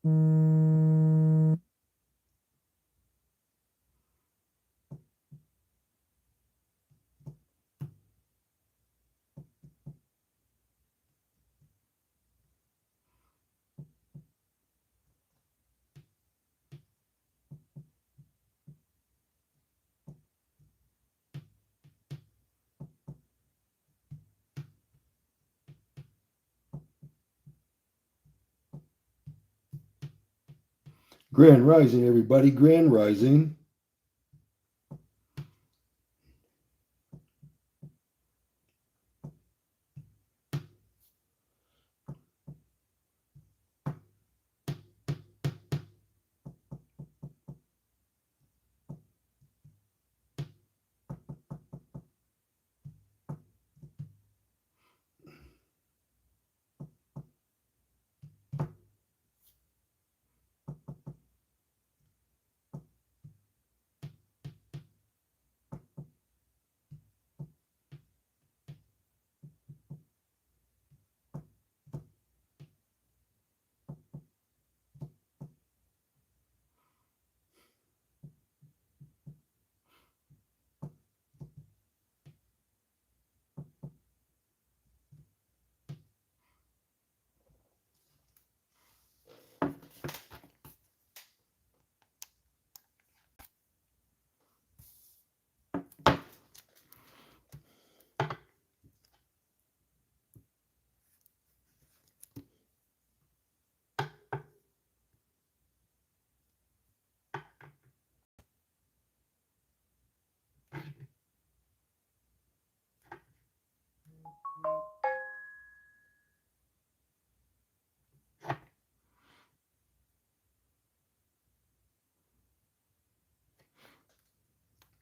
Grand Rising, everybody. Grand Rising.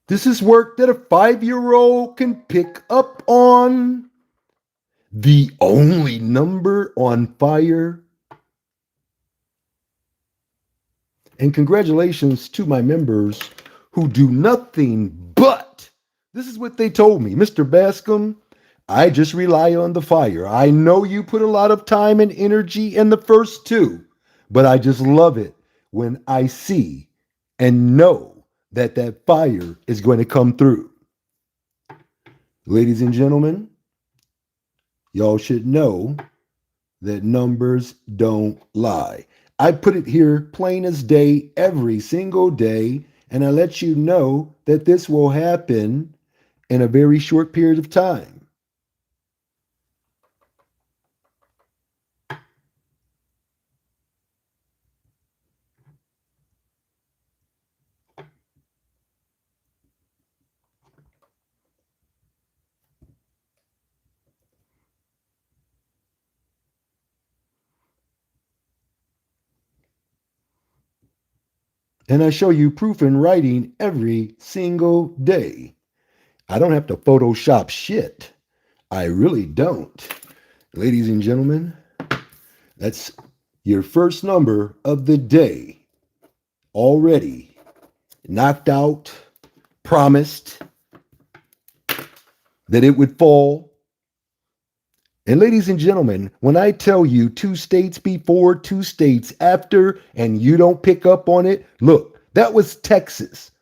This is work that a 5-year-old can pick up on. The only number on fire. And congratulations to my members who do nothing but, this is what they told me, Mr. Bascomb, I just rely on the fire. I know you put a lot of time and energy in the first two, but I just love it when I see and know that that fire is going to come through. Ladies and gentlemen, y'all should know that numbers don't lie. I put it here plain as day every single day, and I let you know that this will happen in a very short period of time. And I show you proof in writing every single day. I don't have to Photoshop shit. I really don't. Ladies and gentlemen, that's your first number of the day. Already knocked out, promised that it would fall. And ladies and gentlemen, when I tell you 2 states before, 2 states after, and you don't pick up on it, look, that was Texas.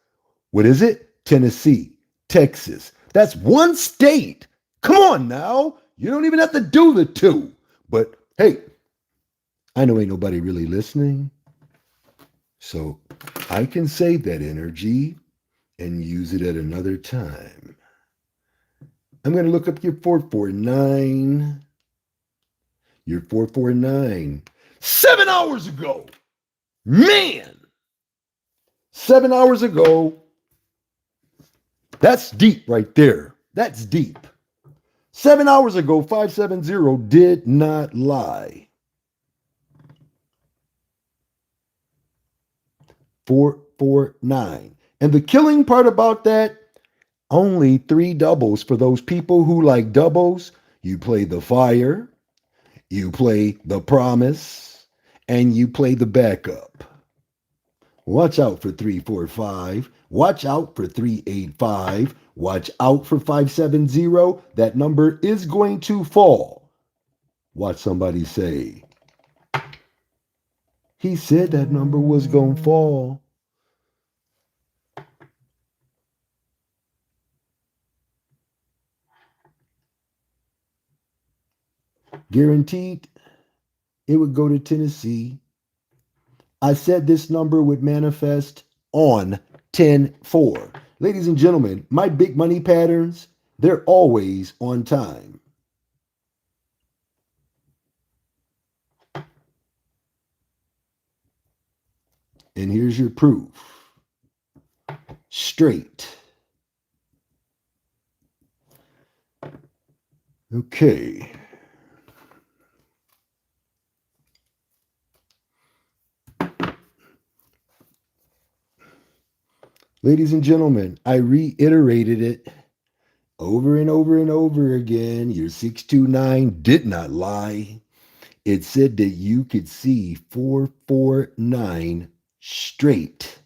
What is it? Tennessee, Texas. That's 1 state. Come on now. You don't even have to do the 2. But hey, I know ain't nobody really listening. So I can save that energy and use it at another time. I'm going to look up your 449. Your 449. 7 hours ago. Man. 7 hours ago. That's deep right there. That's deep. 7 hours ago, 570 did not lie. 449. And the killing part about that, only 3 doubles for those people who like doubles. You play the fire, you play the promise, and you play the backup. Watch out for 345. Watch out for 385. Watch out for 570. That number is going to fall. Watch somebody say He said that number was going to fall. Guaranteed it would go to Tennessee. I said this number would manifest on 10-4. Ladies and gentlemen, my big money patterns, they're always on time. And here's your proof. Straight. Okay. Ladies and gentlemen, I reiterated it over and over and over again. Your 629 did not lie. It said that you could see 449 straight.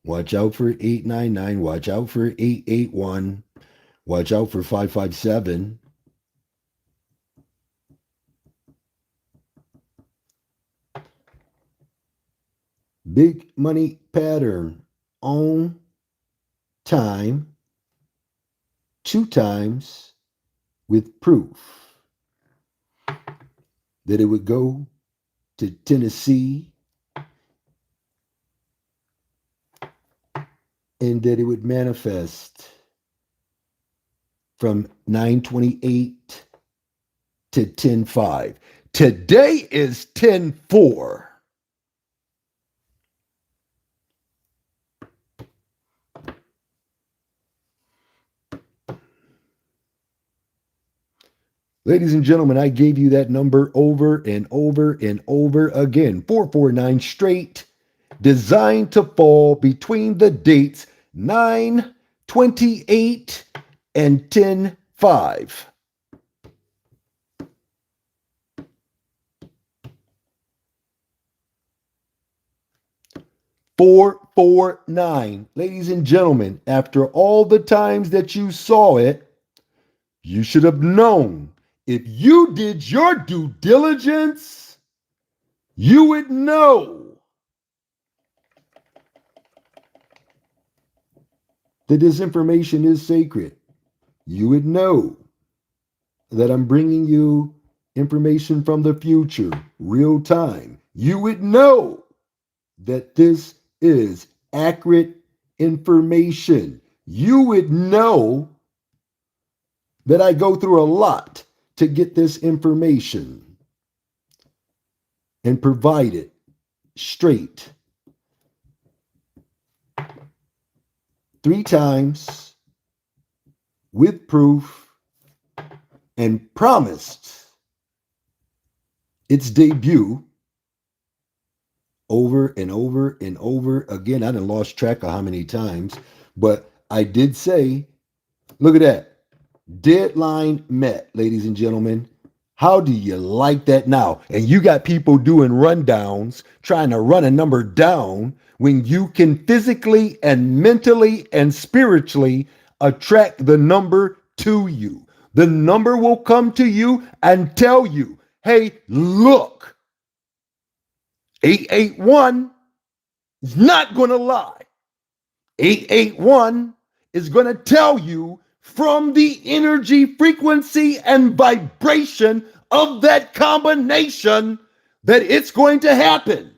Watch out for 899. Watch out for 881. Watch out for 557. Big money pattern on time, 2 times with proof that it would go to Tennessee and that it would manifest from 928 to 10-5. Today is 10-4. Ladies and gentlemen, I gave you that number over and over and over again. 449 straight, designed to fall between the dates 9/28 and 10/5. 449. Ladies and gentlemen, after all the times that you saw it, you should have known. If you did your due diligence, you would know that this information is sacred. You would know that I'm bringing you information from the future, real time. You would know that this is accurate information. You would know that I go through a lot to get this information and provide it straight 3 times with proof and promised its debut over and over and over again. I done lost track of how many times, but I did say, look at that. Deadline met, ladies and gentlemen. How do you like that now? And you got people doing rundowns, trying to run a number down when you can physically and mentally and spiritually attract the number to you. The number will come to you and tell you, hey, look, 881 is not going to lie. 881 is going to tell you from the energy, frequency, and vibration of that combination that it's going to happen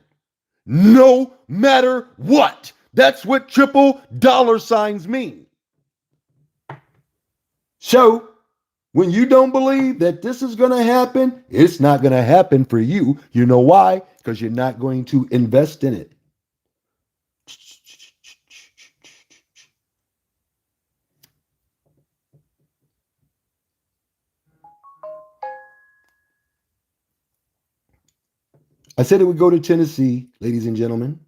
no matter what. That's what triple dollar signs mean. So when you don't believe that this is going to happen, it's not going to happen for you. You know why? Because you're not going to invest in it. I said it would go to Tennessee, ladies and gentlemen.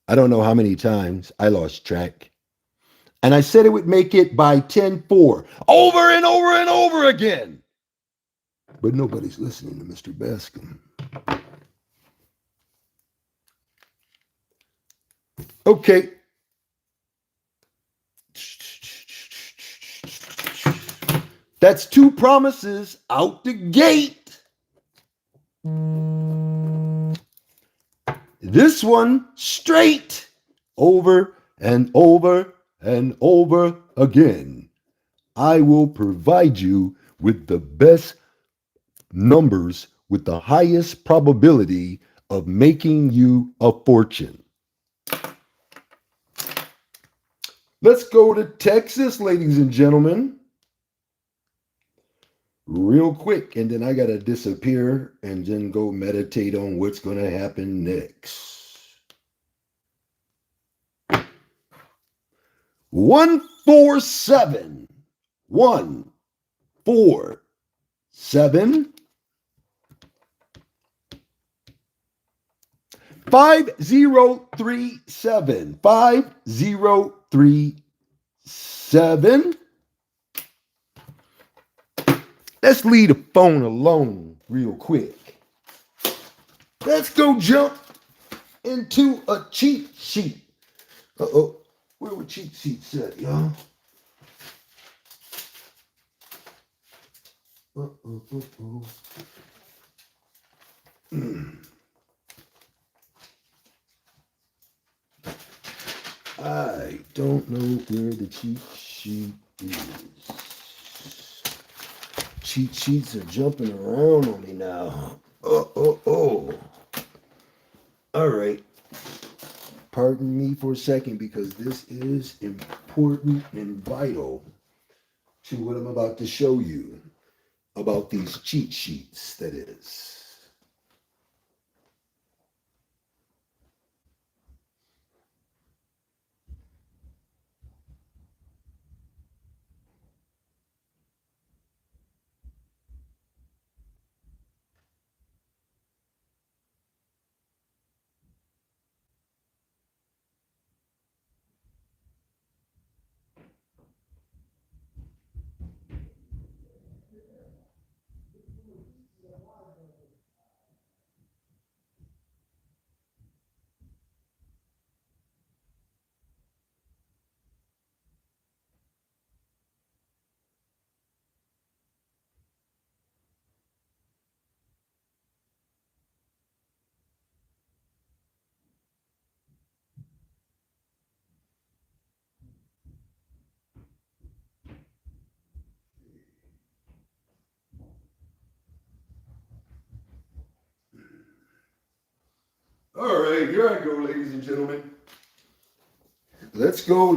I don't know how many times. I lost track. And I said it would make it by 10-4 over and over and over again. But nobody's listening to Mr. Bascomb. Okay. That's 2 promises out the gate. this one straight over and over and over again. I will provide you with the best numbers with the highest probability of making you a fortune. Let's go to Texas, ladies and gentlemen. Real quick, and then I got to disappear and then go meditate on what's going to happen next. 147. 147. 5037. 5037. Let's leave the phone alone real quick. Let's go jump into a cheat sheet. Uh-oh. Where were cheat sheets at, y'all? I don't know where the cheat sheet is. Cheat sheets are jumping around on me now. Oh. All right. Pardon me for a second because this is important and vital to what I'm about to show you about these cheat sheets, that is. All right, here I go, ladies and gentlemen. Let's go.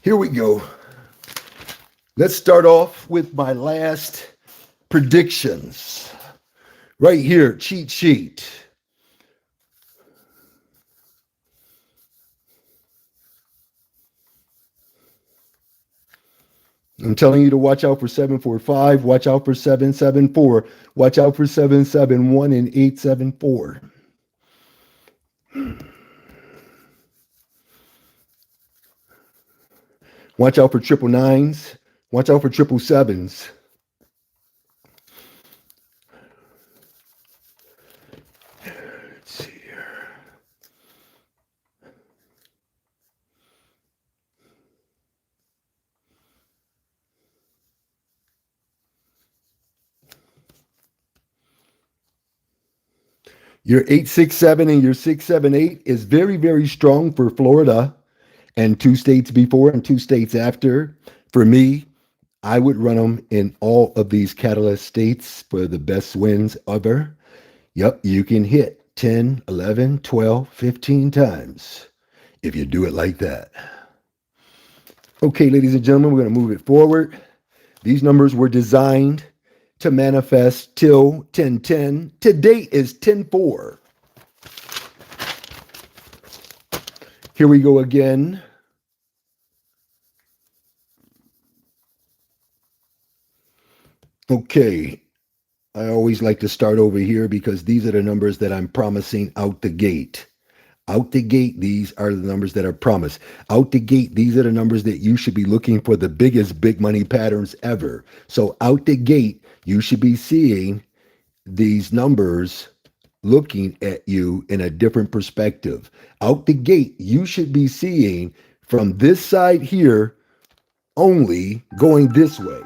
Here we go. Let's start off with my last predictions. Right here, cheat sheet. I'm telling you to watch out for 745, watch out for 774, watch out for 771 and 874. Watch out for 999s, watch out for 777s. Let's see here. Your 867 and your 678 is very, very strong for Florida and 2 states before and 2 states after. For me, I would run them in all of these catalyst states for the best wins ever. Yep, you can hit 10, 11, 12, 15 times if you do it like that. Okay, ladies and gentlemen, we're going to move it forward. These numbers were designed to manifest till 10/10. Today is 10/4. Here we go again. Okay, I always like to start over here because these are the numbers that I'm promising out the gate. Out the gate, these are the numbers that are promised. Out the gate, these are the numbers that you should be looking for the biggest big money patterns ever. So out the gate, you should be seeing these numbers looking at you in a different perspective. Out the gate, you should be seeing from this side here only going this way.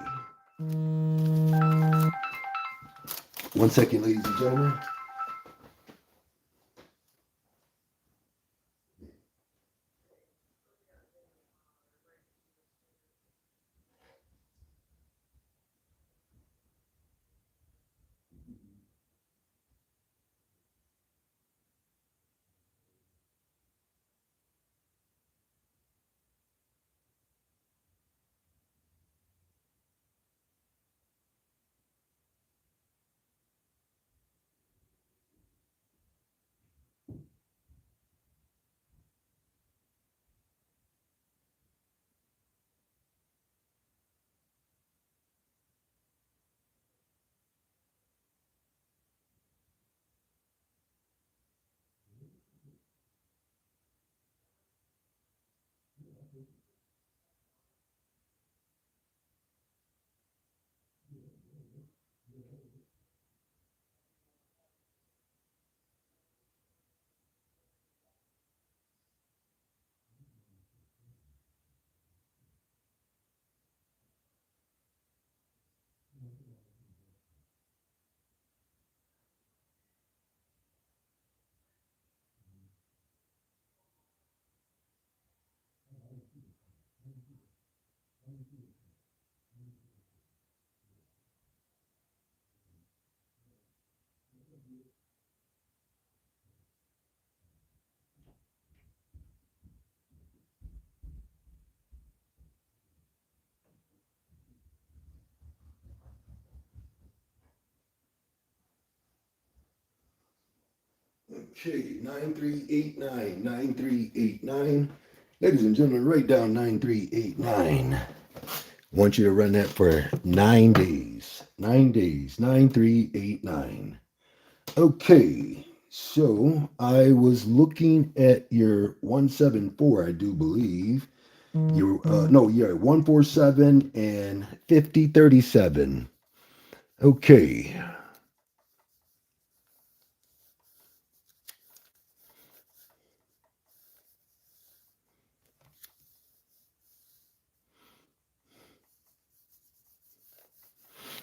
One second, ladies and gentlemen. Okay, 9389, 9389. Ladies and gentlemen, write down 9389. Want you to run that for 9 days. 9 days, 9389. Okay, so I was looking at your 174, I do believe. Your no, yeah, 147 and 5037. Okay.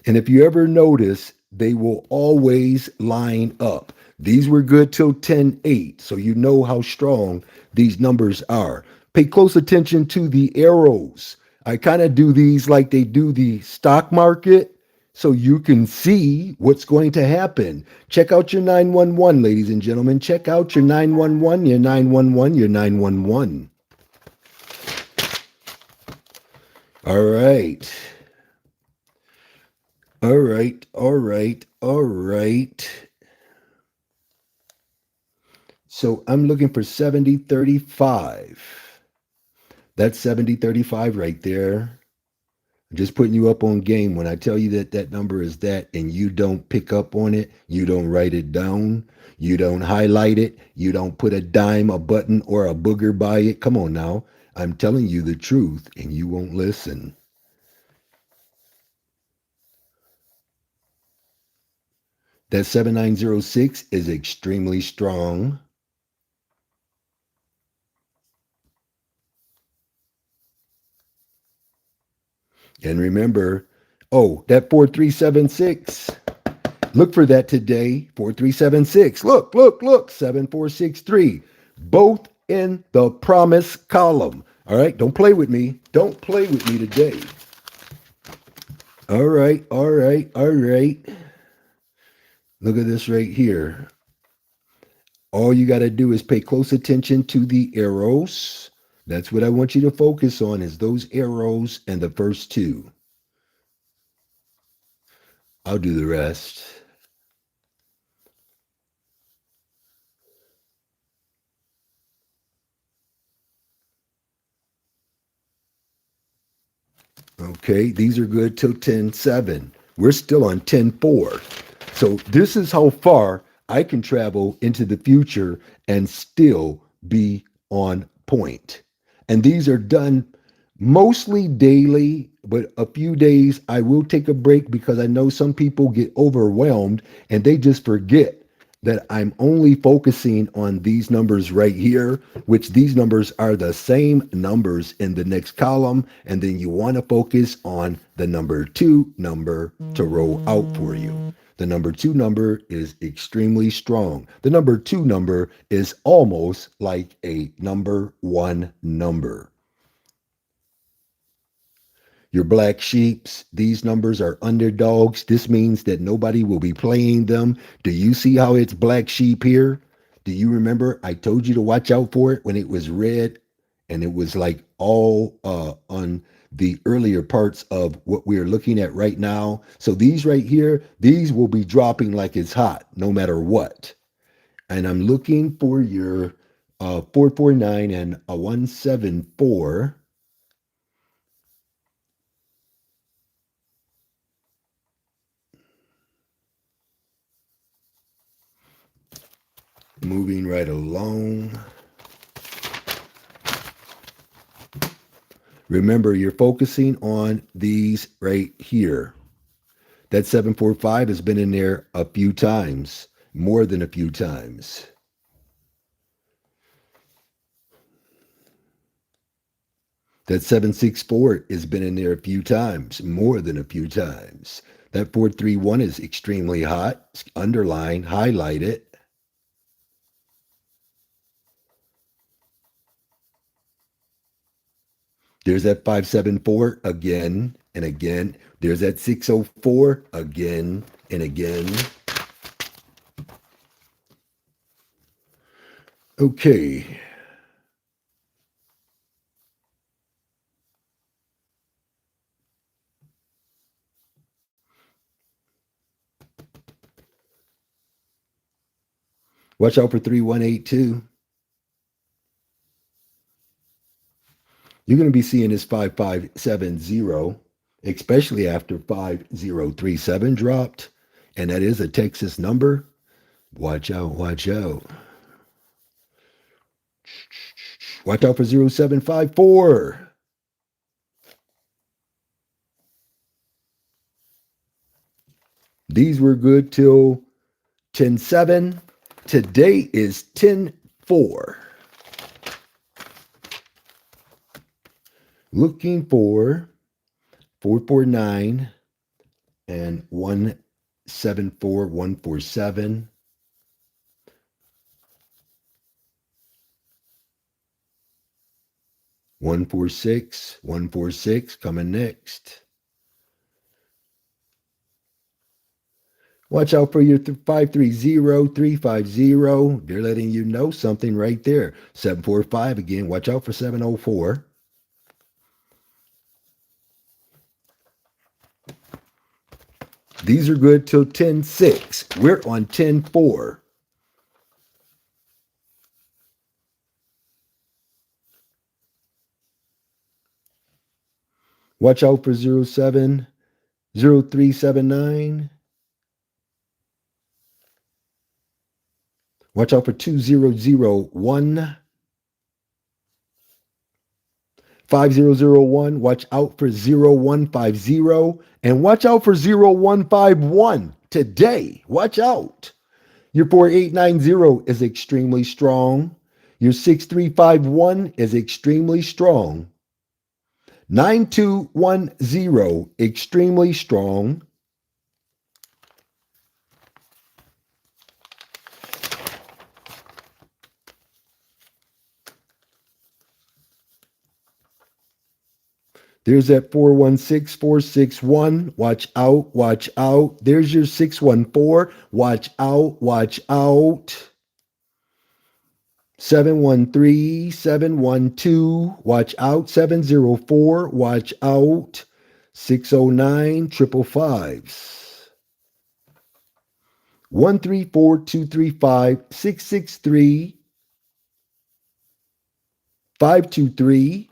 And if you ever notice, they will always line up. These were good till 10-8, so you know how strong these numbers are. Pay close attention to the arrows. I kind of do these like they do the stock market so you can see what's going to happen. Check out your 911, ladies and gentlemen. Check out your 911, your 911, your 911. All right. All right, all right, all right. So I'm looking for 7035. That's 7035 right there. I'm just putting you up on game. When I tell you that that number is that and you don't pick up on it, you don't write it down, you don't highlight it, you don't put a dime, a button, or a booger by it. Come on now. I'm telling you the truth and you won't listen. That 7906 is extremely strong. And remember, oh, that 4376. Look for that today. 4376. Look, look, look. 7463. Both in the promise column. All right. Don't play with me. Don't play with me today. All right. All right. All right. Look at this right here. All you got to do is pay close attention to the arrows. That's what I want you to focus on is those arrows and the first two. I'll do the rest. Okay, these are good till 10-7. We're still on 10-4. So this is how far I can travel into the future and still be on point. And these are done mostly daily, but a few days I will take a break because I know some people get overwhelmed and they just forget that I'm only focusing on these numbers right here, which these numbers are the same numbers in the next column. And then you want to focus on the number 2 number to roll out for you. The number two number is extremely strong. The number two number is almost like a number one number. Your black sheeps, these numbers are underdogs. This means that nobody will be playing them. Do you see how it's black sheep here? Do you remember I told you to watch out for it when it was red and it was like all on the earlier parts of what we're looking at right now? So these right here, these will be dropping like it's hot no matter what. And I'm looking for your 449 and a 174. Moving right along. Remember, you're focusing on these right here. That 745 has been in there a few times, more than a few times. That 764 has been in there a few times, more than a few times. That 431 is extremely hot. Underline, highlight it. There's that 574 again and again. There's that 604 again and again. Okay. Watch out for 3182. You're going to be seeing this 5570, especially after 5037 dropped. And that is a Texas number. Watch out, watch out. Watch out for 0754. These were good till 10-7. Today is 10-4. Looking for 449 and 174, 147. One 146 coming next. Watch out for your 530, 350. They're letting you know something right there. 745 again. Watch out for 704. These are good till 10-6. We're on 10-4. Watch out for 07, 0379. Watch out for 2001. 5001. Watch out for 0150. And watch out for 0151 today. Watch out. Your 4890 is extremely strong. Your 6351 is extremely strong. 9210, extremely strong. There's that 416, 461. Watch out, watch out. There's your 614. Watch out, watch out. 713, 712. Watch out. 704. Watch out. 609, 555s. 134, 235, 663, 523.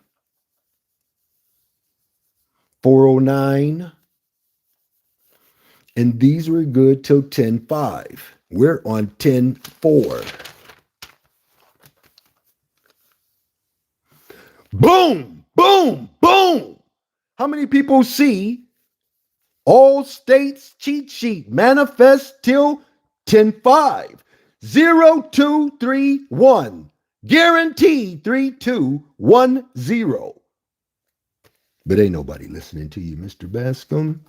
409. And these were good till 10-5. We're on 10-4. Boom, boom, boom. How many people see all states cheat sheet manifest till 10-5? 0231. Guaranteed 3210. But ain't nobody listening to you, Mr. Bascomb.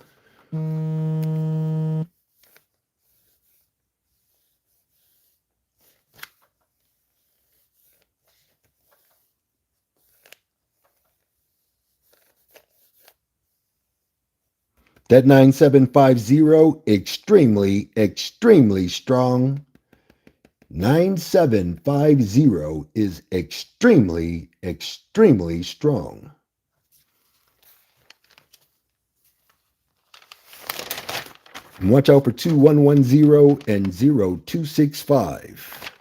That 9750, extremely, extremely strong. 9750 is extremely, extremely strong. And watch out for 2110 and 0265.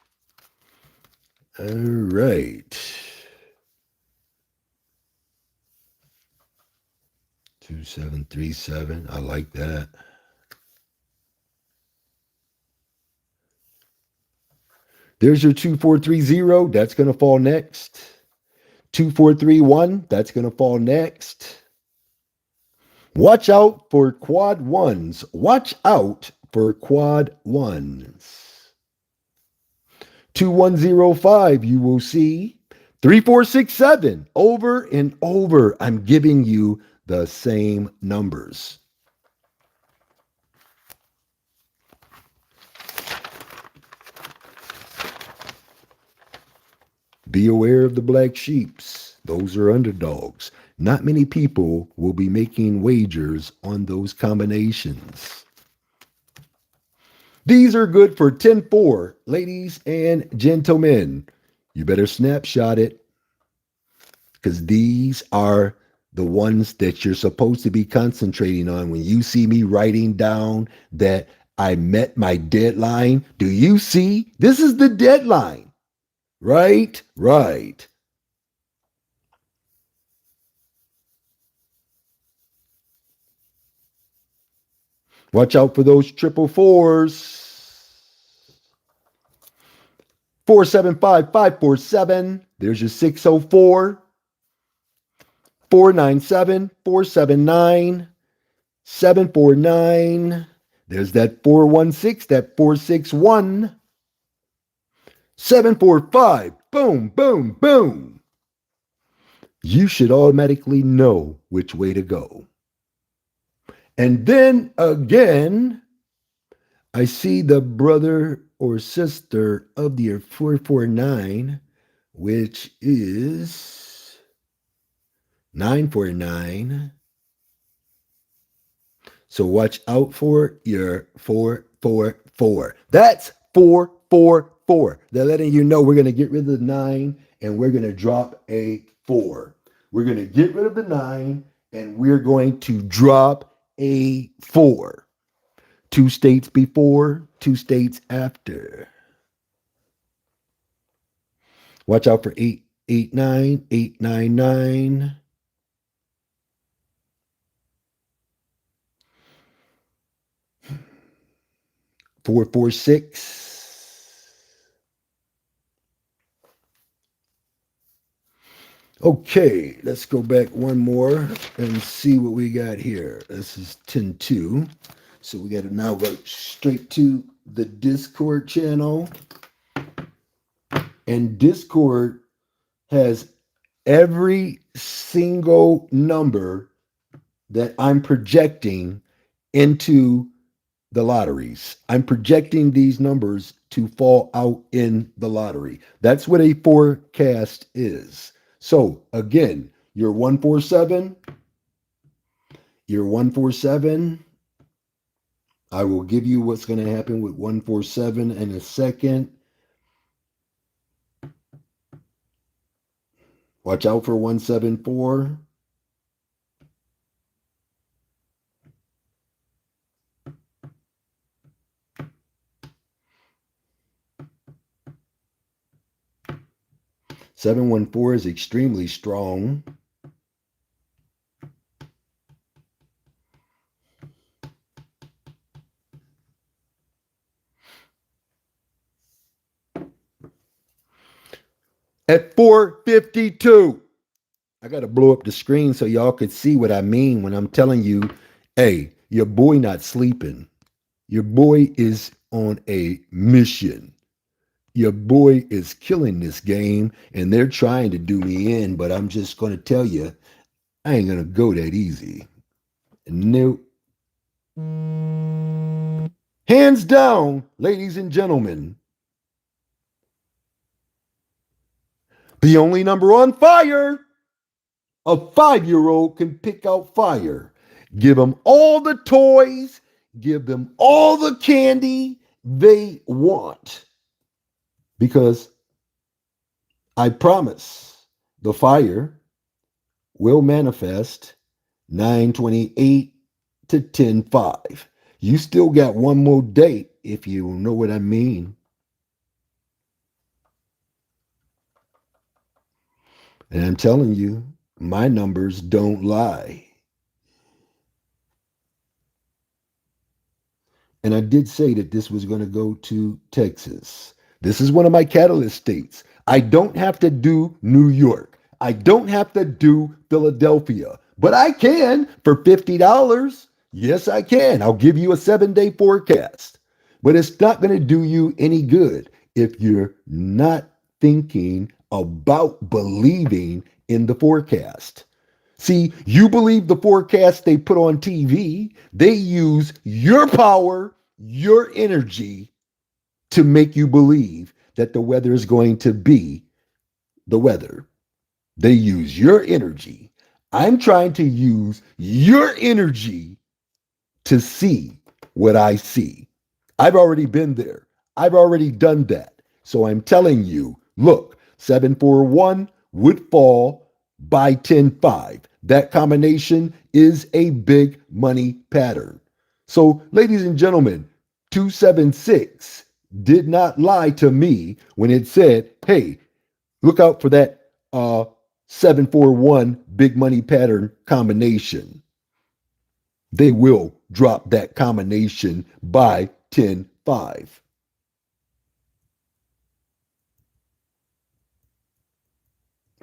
All right. 2737. I like that. There's your 2430. That's going to fall next. 2431. That's going to fall next. Watch out for quad ones. Watch out for quad ones. 2105, you will see 3467 over and over. I'm giving you the same numbers. Be aware of the black sheeps. Those are underdogs. Not many people will be making wagers on those combinations. These are good for 10-4, ladies and gentlemen. You better snapshot it, because these are the ones that you're supposed to be concentrating on. When you see me writing down that I met my deadline, do you see? This is the deadline. Right? Right. Watch out for those triple fours. 475547. There's your 604. 497. 479. 749. There's that 416, that 461. 745. Boom, boom, boom. You should automatically know which way to go. And then again, I see the brother or sister of the year 449, which is 949. So watch out for your 444. That's 444. They're letting you know we're going to get rid of the 9 and we're going to drop a 4. We're going to get rid of the 9 and we're going to drop a 4. 2 states before, 2 states after. Watch out for 889, 899. 446. Okay, let's go back one more and see what we got here. This is 10-2. So we got to now go straight to the Discord channel. And Discord has every single number that I'm projecting into the lotteries. I'm projecting these numbers to fall out in the lottery. That's what a forecast is. So again, your 147, your 147. I will give you what's going to happen with 147 in a second. Watch out for 174. Seven 714 is extremely strong. At 452. I got to blow up the screen so y'all could see what I mean when I'm telling you, hey, your boy not sleeping. Your boy is on a mission. Your boy is killing this game, and they're trying to do me in, but I'm just going to tell you, I ain't going to go that easy. Nope. Hands down, ladies and gentlemen, the only number on fire, a 5-year-old can pick out fire. Give them all the toys, give them all the candy they want. Because I promise the fire will manifest 9/28 to 10/5. You still got one more date, if you know what I mean. And I'm telling you, my numbers don't lie. And I did say that this was going to go to Texas. This is one of my catalyst states. I don't have to do New York. I don't have to do Philadelphia, but I can for $50. Yes, I can. I'll give you a 7-day forecast, but it's not going to do you any good if you're not thinking about believing in the forecast. See, you believe the forecast they put on TV. They use your power, your energy to make you believe that the weather is going to be the weather. They use your energy. I'm trying to use your energy to see what I see. I've already been there. I've already done that. So I'm telling you, look, 741 would fall by 10/5. That combination is a big money pattern. So, ladies and gentlemen, 276 did not lie to me when it said, hey, look out for that 741 big money pattern combination. They will drop that combination by 10/5.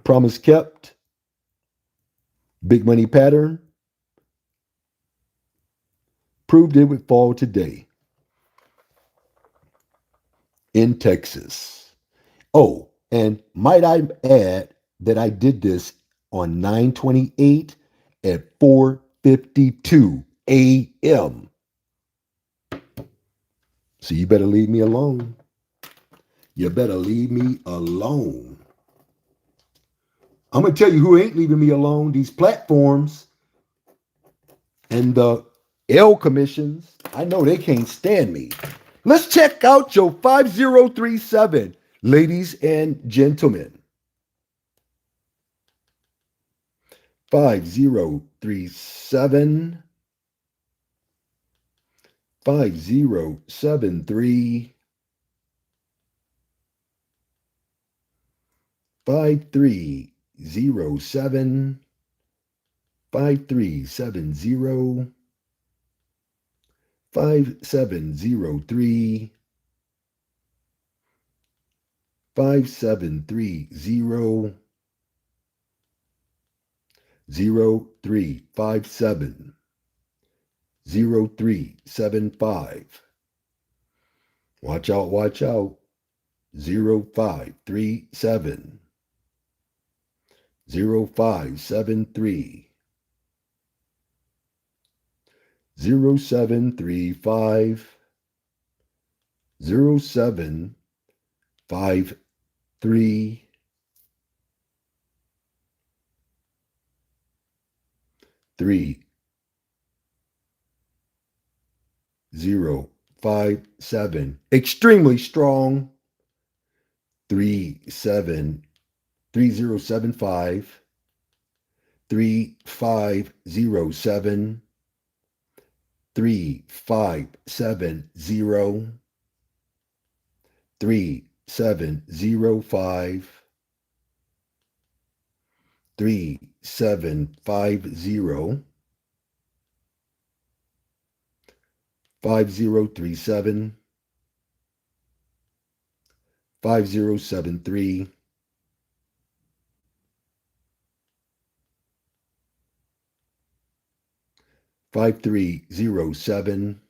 Promise kept, big money pattern, proved it would fall today in Texas. Oh, and might I add that I did this on 9/28 at 4:52 a.m. So you better leave me alone. You better leave me alone. I'm going to tell you who ain't leaving me alone. These platforms and the L commissions. I know they can't stand me. Let's check out your 5037, ladies and gentlemen. 5037, 5073, 5307, 5370, 5703, 5730, 0357, 0375. Watch out, watch out. 0537, 0573, 0735, 0753, 3057. Extremely strong. 3075, 3507, 3570, 3705, 3750, 5037, 5073, 5307,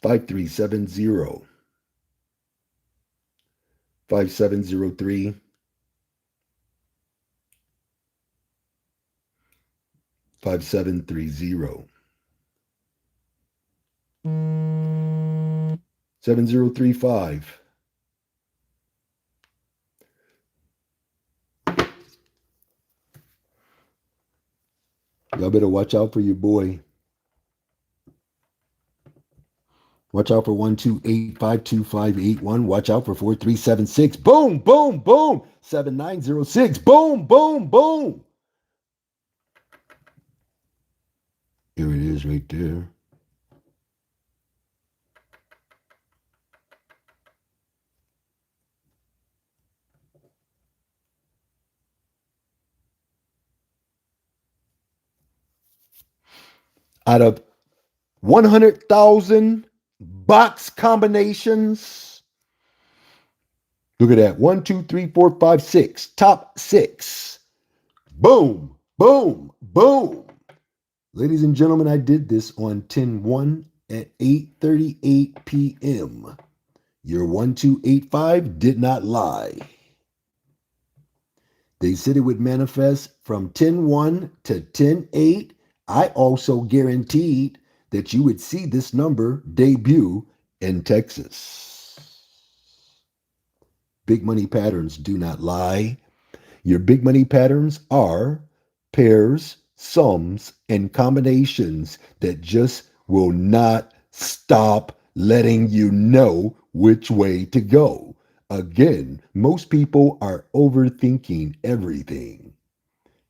5370, 5703, 5730, 7035. Y'all better watch out for your boy. Watch out for 1285251. Watch out for 4376. Boom, boom, boom. 7906. Boom, boom, boom. Here it is right there. Out of 100,000 box combinations. Look at that. 1, 2, 3, 4, 5, 6. Top 6. Boom, boom, boom. Ladies and gentlemen, I did this on 10/1 at 8:38 p.m. Your 1285 did not lie. They said it would manifest from 10/1 to 10/8. I also guaranteed that you would see this number debut in Texas. Big money patterns do not lie. Your big money patterns are pairs, sums, and combinations that just will not stop letting you know which way to go. Again, most people are overthinking everything.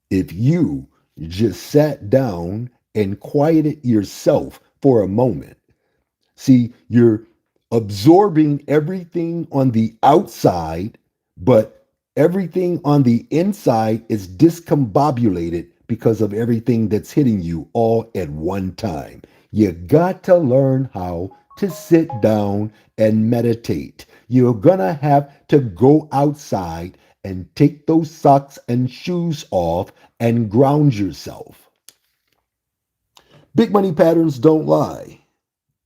If you just sat down and quieted yourself for a moment, see, you're absorbing everything on the outside, but everything on the inside is discombobulated because of everything that's hitting you all at one time. You got to learn how to sit down and meditate. You're going to have to go outside and take those socks and shoes off and ground yourself. Big money patterns don't lie.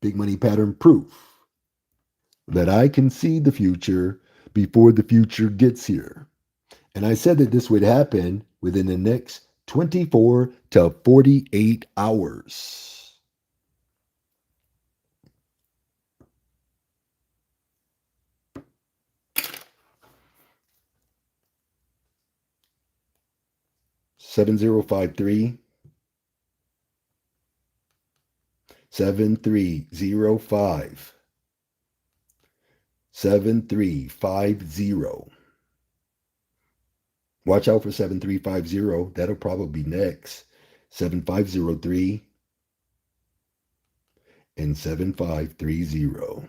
Big money pattern proof that I can see the future before the future gets here. And I said that this would happen within the next 24 to 48 hours. Seven zero five three 7305 7350. Watch out for 7350. That'll probably be next. 7503 and 7530.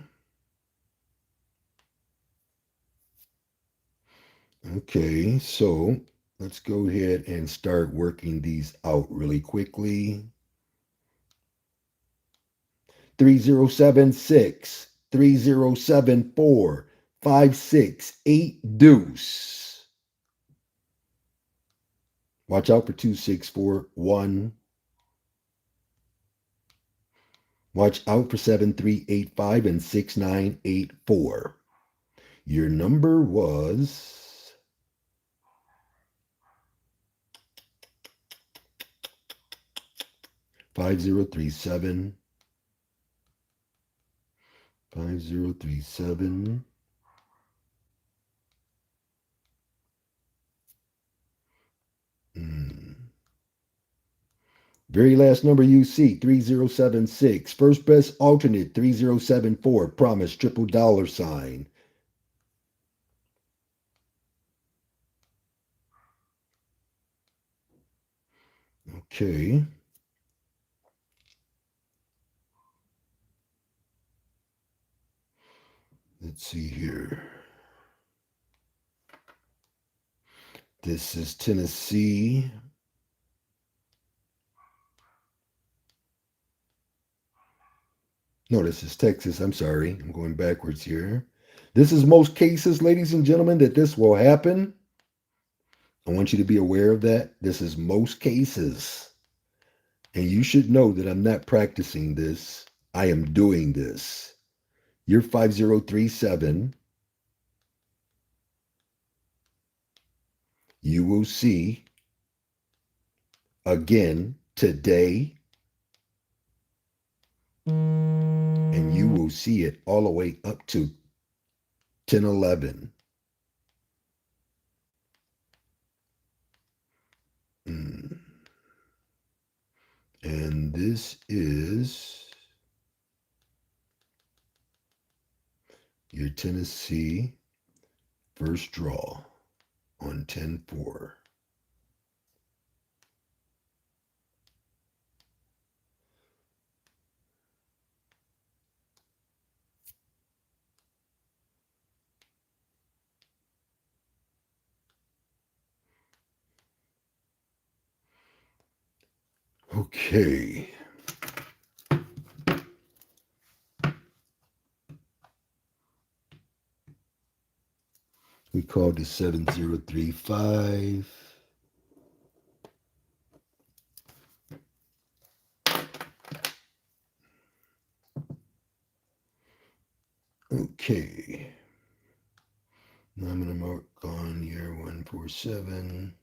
Okay, so let's go ahead and start working these out really quickly. 3076, 3074, 568 deuce. Watch out for 2641. Watch out for 7385 and 6984. Your number was 5037. 5037. Very last number you see, 3076. First best alternate, 3074. Promise, triple dollar sign. Okay. Let's see here. This is Tennessee. No, this is Texas. I'm sorry. I'm going backwards here. This is most cases, ladies and gentlemen, that this will happen. I want you to be aware of that. This is most cases. And you should know that I'm not practicing this. I am doing this. You're 5037. You will see again today. And you will see it all the way up to 1011. And this is your Tennessee first draw on 10-4. Okay. We called it 7035. Okay. Now I'm going to mark on year 147.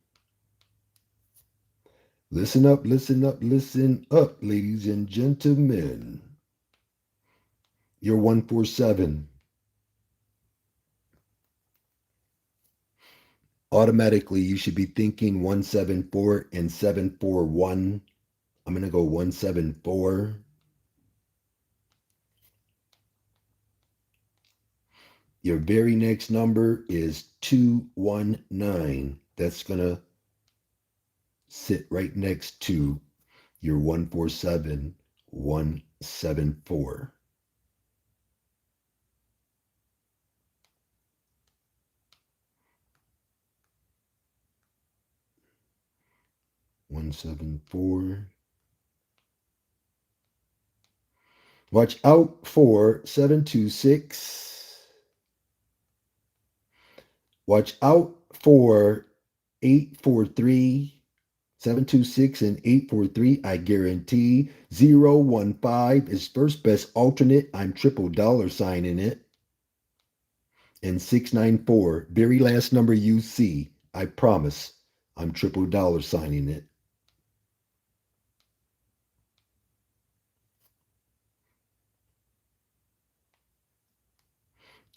Listen up, listen up, listen up, ladies and gentlemen. Year 147. Automatically, you should be thinking 174 and 741. I'm going to go 174. Your very next number is 219. That's going to sit right next to your 147, 174. Watch out for 726. Watch out for 843. 726 and 843, I guarantee. 015 is first best alternate. I'm triple dollar signing it. And 694, very last number you see. I promise I'm triple dollar signing it.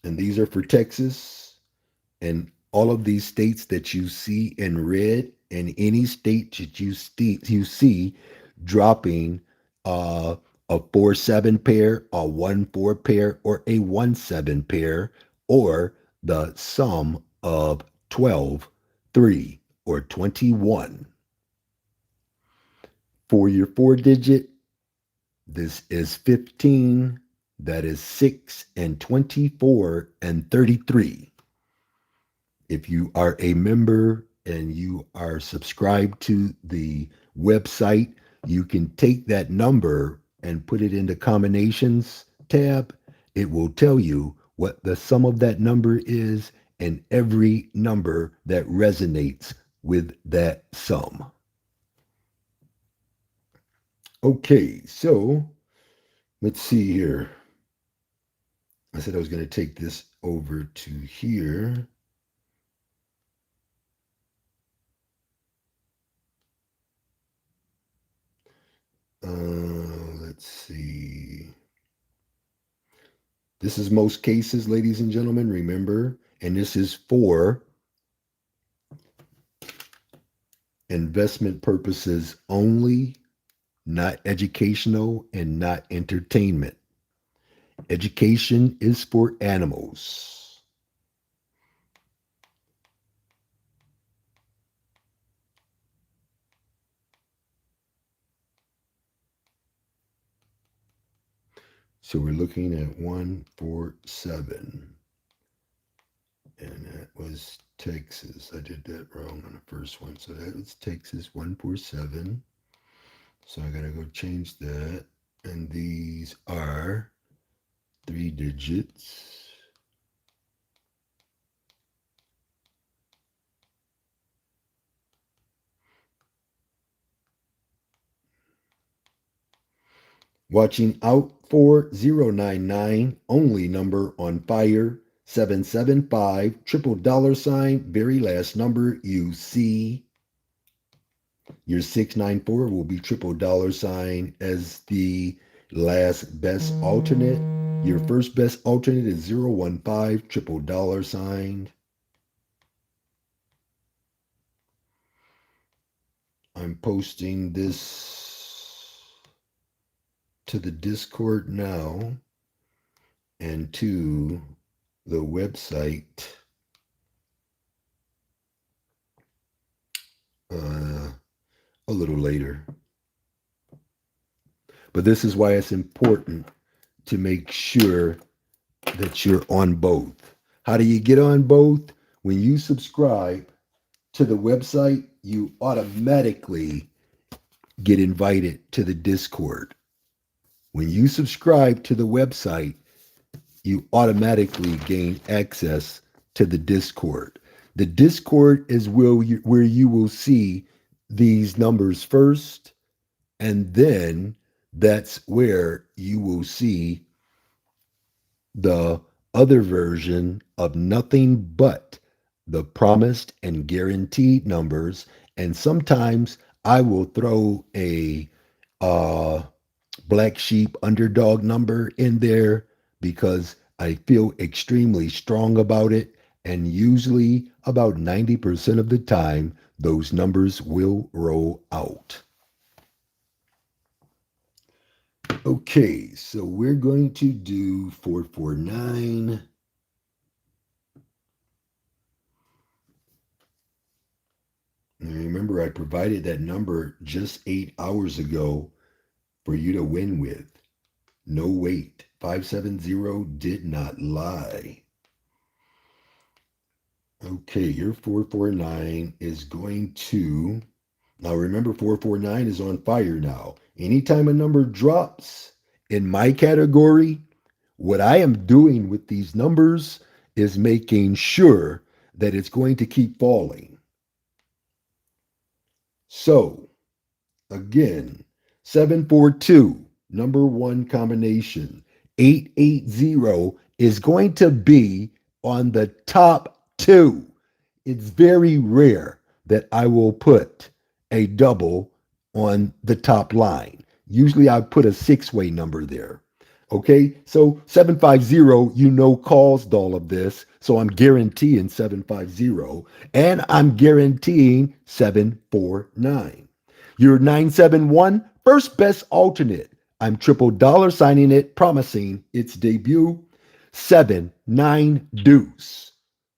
And these are for Texas and all of these states that you see in red, and any state that you see dropping a 4-7 pair, a 1-4 pair, or a 1-7 pair, or the sum of 12, 3, or 21. For your 4-digit, this is 15, that is 6 and 24 and 33. If you are a member and you are subscribed to the website, you can take that number and put it into combinations tab. It will tell you what the sum of that number is and every number that resonates with that sum. Okay, so let's see here. I said I was going to take this over to here. Let's see. This is most cases, ladies and gentlemen, remember, and this is for investment purposes only, not educational and not entertainment. Education is for animals. So we're looking at 147. And that was Texas. I did that wrong on the first one. So that was Texas 147. So I got to go change that. And these are 3 digits. Watching out for 099, only number on fire. 775, triple dollar sign, very last number you see. Your 694 will be triple dollar sign as the last best alternate. Your first best alternate is 015, triple dollar sign. I'm posting this to the Discord now and to the website a little later. But this is why it's important to make sure that you're on both. How do you get on both? When you subscribe to the website, you automatically get invited to the Discord. When you subscribe to the website, you automatically gain access to the Discord. The Discord is where you will see these numbers first, and then that's where you will see the other version of nothing but the promised and guaranteed numbers. And sometimes I will throw a uh, black sheep underdog number in there because I feel extremely strong about it. And usually, about 90% of the time, those numbers will roll out. Okay, so we're going to do 449. And remember, I provided that number just 8 hours ago for you to win with. No wait. 570 did not lie. Okay, your 449 is going to. Now remember, 449 is on fire now. Anytime a number drops in my category, what I am doing with these numbers is making sure that it's going to keep falling. So, again, 742, number one combination. 880 is going to be on the top two. It's very rare that I will put a double on the top line. Usually I put a six-way number there. Okay, so 750, caused all of this. So I'm guaranteeing 750 and I'm guaranteeing 749. Your 971, first best alternate. I'm triple dollar signing it, promising its debut. 7-9 deuce.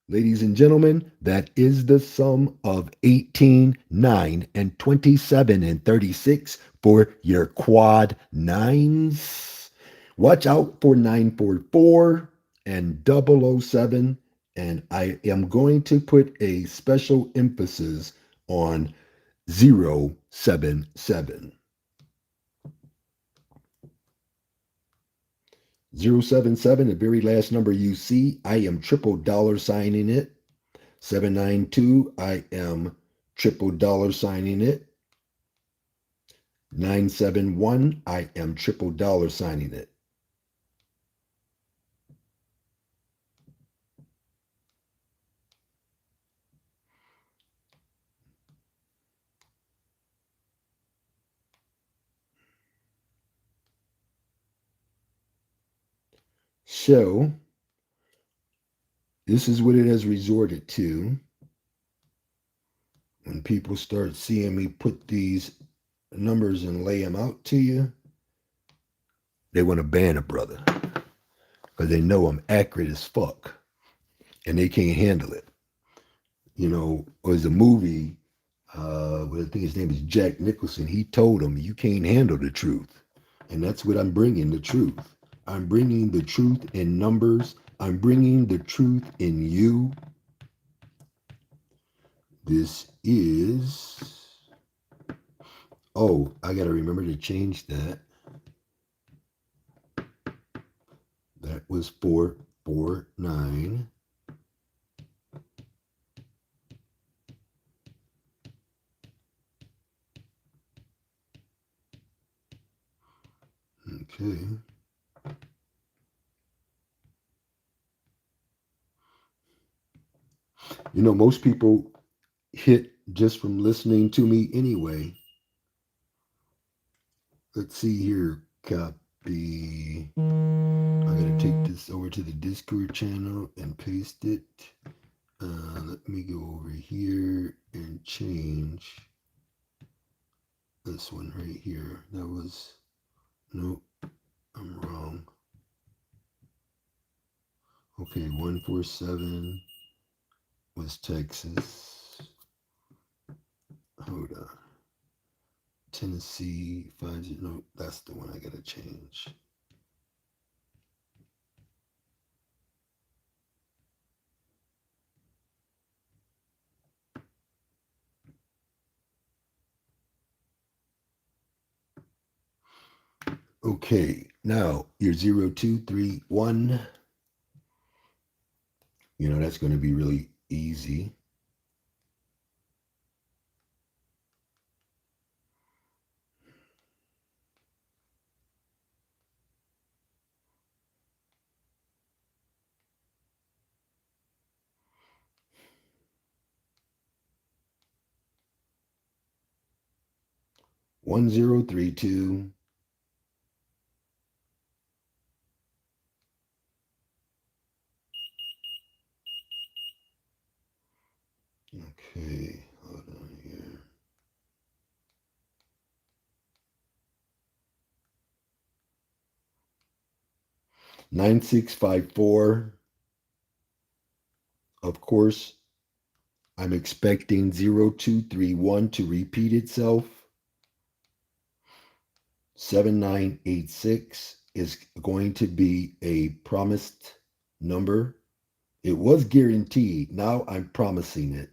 Ladies and gentlemen, that is the sum of 18, 9, and 27 and 36 for your quad nines. Watch out for 944 and 007. And I am going to put a special emphasis on 077. 077, the very last number you see, I am triple dollar signing it. 792, I am triple dollar signing it. 971, I am triple dollar signing it. So, this is what it has resorted to. When people start seeing me put these numbers and lay them out to you, they want to ban a brother because they know I'm accurate as fuck and they can't handle it. Was a movie, I think his name is Jack Nicholson. He told him, you can't handle the truth. And that's what I'm bringing, the truth. I'm bringing the truth in numbers. I'm bringing the truth in you. This is, I got to remember to change that. That was 449. Okay. Most people hit just from listening to me anyway. Let's see here. Copy. I gotta take this over to the Discord channel and paste it. Let me go over here and change this one right here. That was, nope. I'm wrong. Okay, 147 was Texas. Hold on. Tennessee finds it. No, that's the one I gotta change. Okay, now your 0231. That's going to be really easy. One zero three two. Okay, hold on here. 9654. Of course, I'm expecting 0231 to repeat itself. 7986 is going to be a promised number. It was guaranteed. Now I'm promising it.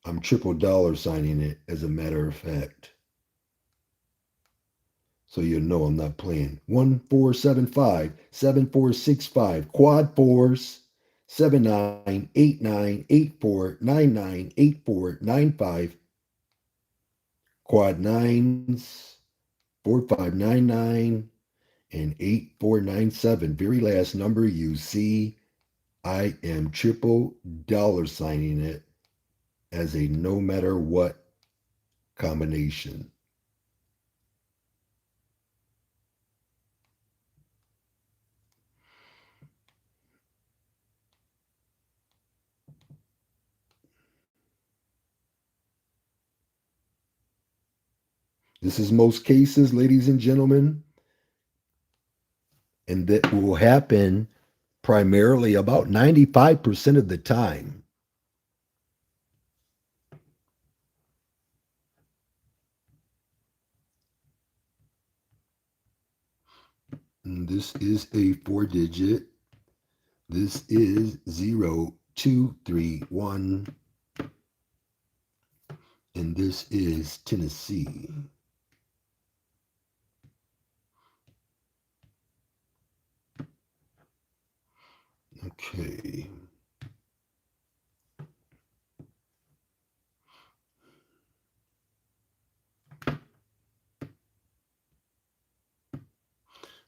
I'm triple dollar signing it, as a matter of fact. So you know I'm not playing. 1475, 7465, quad fours, 798984998495, quad nines, 4599 and 8497. Very last number you see, I am triple dollar signing it as a no matter what combination. This is most cases, ladies and gentlemen, and that will happen primarily about 95% of the time. And this is a 4 digit. This is 0231. And this is Tennessee. Okay.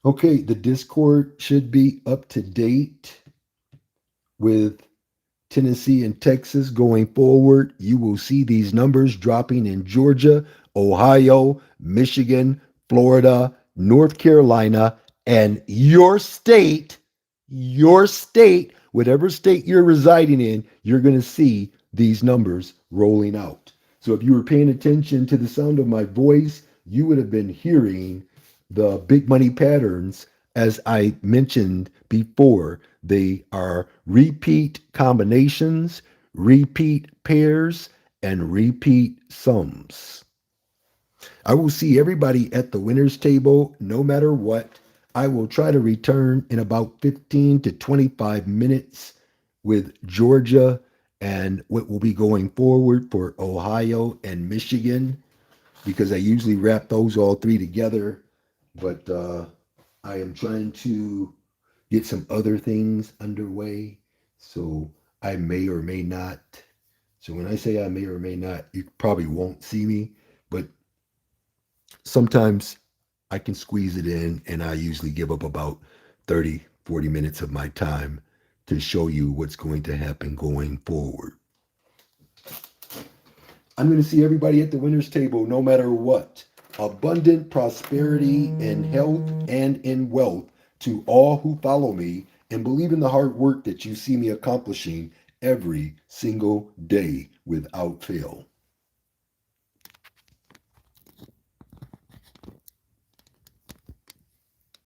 Okay, the Discord should be up to date with Tennessee and Texas going forward. You will see these numbers dropping in Georgia, Ohio, Michigan, Florida, North Carolina, and your state, whatever state you're residing in, you're going to see these numbers rolling out. So if you were paying attention to the sound of my voice, you would have been hearing the big money patterns. As I mentioned before, they are repeat combinations, repeat pairs, and repeat sums. I will see everybody at the winner's table no matter what. I will try to return in about 15 to 25 minutes with Georgia and what will be going forward for Ohio and Michigan, because I usually wrap those all three together. But I am trying to get some other things underway. So I may or may not. So when I say I may or may not, you probably won't see me, but sometimes I can squeeze it in, and I usually give up about 30, 40 minutes of my time to show you what's going to happen going forward. I'm going to see everybody at the winner's table no matter what. Abundant prosperity in health and in wealth to all who follow me and believe in the hard work that you see me accomplishing every single day without fail.